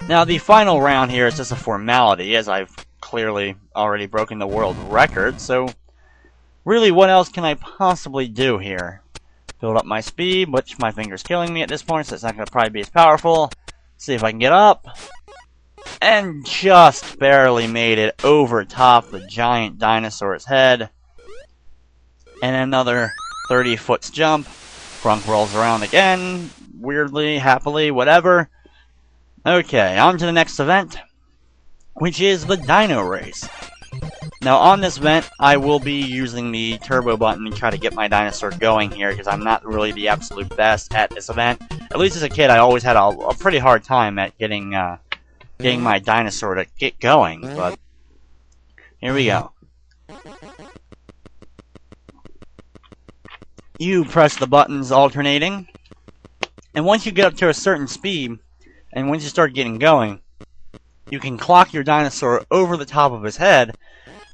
Now, the final round here is just a formality, as I've clearly already broken the world record, so really, what else can I possibly do here? Build up my speed, which my finger's killing me at this point, so it's not going to probably be as powerful. See if I can get up. And just barely made it over top the giant dinosaur's head. And another 30-foot jump. Grunk rolls around again, weirdly, happily, whatever. Okay, on to the next event, which is the Dino Race. Now, on this event, I will be using the turbo button to try to get my dinosaur going here, because I'm not really the absolute best at this event. At least as a kid, I always had a pretty hard time at getting my dinosaur to get going, but here we go. You press the buttons alternating, and once you get up to a certain speed, and once you start getting going, you can clock your dinosaur over the top of his head,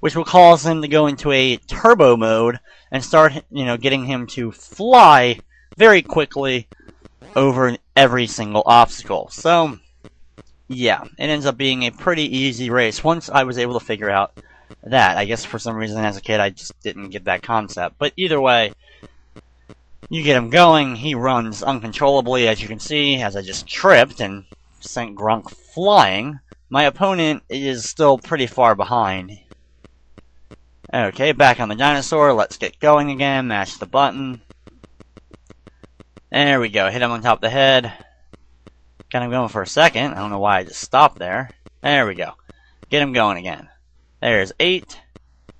which will cause him to go into a turbo mode and start, getting him to fly very quickly over every single obstacle. So, yeah, it ends up being a pretty easy race once I was able to figure out that. I guess for some reason as a kid I just didn't get that concept. But either way, you get him going, he runs uncontrollably, as you can see, as I just tripped and sent Grunk flying. My opponent is still pretty far behind. Okay, back on the dinosaur, let's get going again, mash the button. There we go, hit him on top of the head. Got him going for a second, I don't know why I just stopped there. There we go, get him going again. There's 8,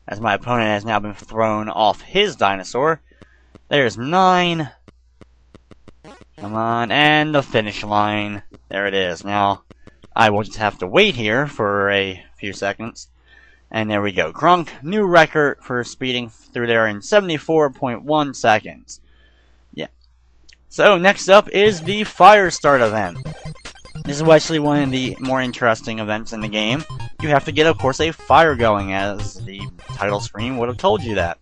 as my opponent has now been thrown off his dinosaur. There's 9. Come on, and the finish line. There it is. Now, I will just have to wait here for a few seconds. And there we go. Grunk, new record for speeding through there in 74.1 seconds. Yeah. So, next up is the Fire Start event. This is actually one of the more interesting events in the game. You have to get, of course, a fire going, as the title screen would have told you that.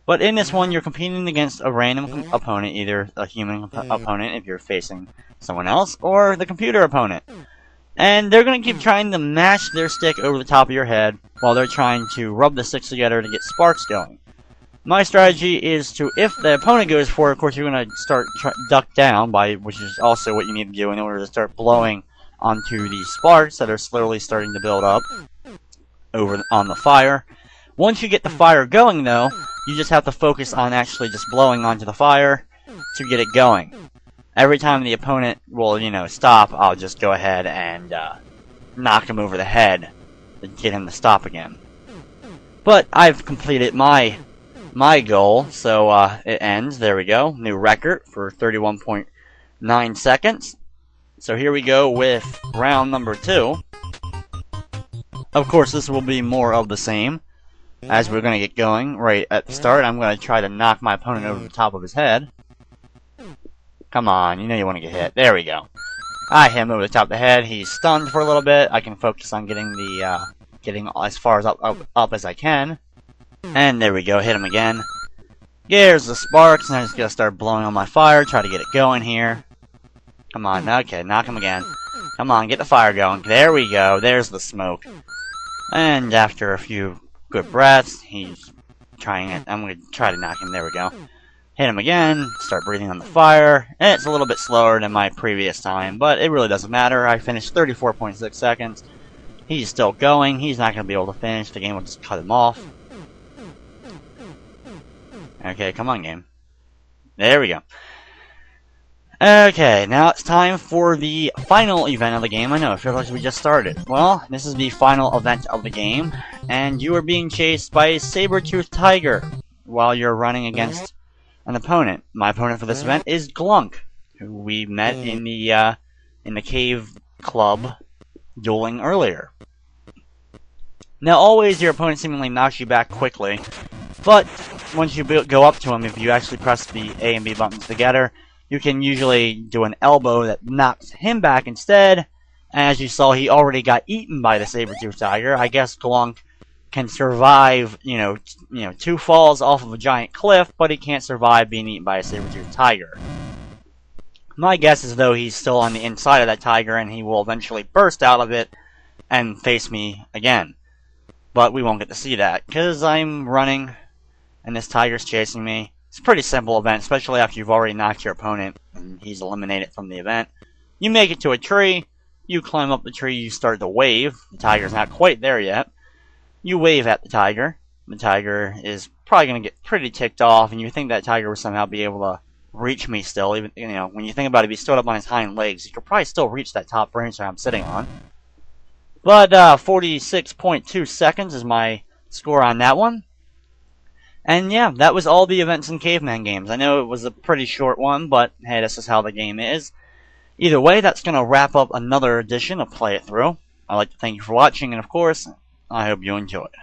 But in this one, you're competing against a random opponent, either a human opponent if you're facing someone else, or the computer opponent. And they're going to keep trying to mash their stick over the top of your head while they're trying to rub the sticks together to get sparks going. My strategy is to, if the opponent goes for it, of course you're going to start duck down, which is also what you need to do in order to start blowing onto the sparks that are slowly starting to build up over on the fire. Once you get the fire going, though, you just have to focus on actually just blowing onto the fire to get it going. Every time the opponent will, stop, I'll just go ahead and knock him over the head to get him to stop again. But I've completed my goal, so it ends. There we go. New record for 31.9 seconds. So here we go with round number 2. Of course, this will be more of the same. As we're going to get going right at the start, I'm going to try to knock my opponent over the top of his head. Come on, you know you want to get hit. There we go. I hit him over the top of the head. He's stunned for a little bit. I can focus on getting as far as up as I can. And there we go. Hit him again. Here's the sparks, and I'm just going to start blowing on my fire. Try to get it going here. Come on. Okay, knock him again. Come on, get the fire going. There we go. There's the smoke. And after a few good breaths, he's trying it. I'm going to try to knock him. There we go. Hit him again, start breathing on the fire, and it's a little bit slower than my previous time, but it really doesn't matter. I finished 34.6 seconds. He's still going. He's not going to be able to finish. The game will just cut him off. Okay, come on, game. There we go. Okay, now it's time for the final event of the game. I know, it feels like we just started. Well, this is the final event of the game, and you are being chased by a saber-toothed tiger while you're running against an opponent. My opponent for this event is Glunk, who we met in the cave club dueling earlier. Now, always your opponent seemingly knocks you back quickly, but once you go up to him, if you actually press the A and B buttons together, you can usually do an elbow that knocks him back instead. As you saw, he already got eaten by the saber-toothed tiger. I guess Glunk can survive, 2 falls off of a giant cliff, but he can't survive being eaten by a saber-toothed tiger. My guess is, though, he's still on the inside of that tiger, and he will eventually burst out of it and face me again. But we won't get to see that, because I'm running, and this tiger's chasing me. It's a pretty simple event, especially after you've already knocked your opponent, and he's eliminated from the event. You make it to a tree, you climb up the tree, you start to wave. The tiger's not quite there yet. You wave at the tiger. The tiger is probably going to get pretty ticked off, and you think that tiger will somehow be able to reach me still. Even, when you think about it, if he stood up on his hind legs, he could probably still reach that top branch that I'm sitting on. But 46.2 seconds is my score on that one. And yeah, that was all the events in Caveman Games. I know it was a pretty short one, but hey, this is how the game is. Either way, that's going to wrap up another edition of Play It Through. I'd like to thank you for watching, and of course, I hope you enjoyed.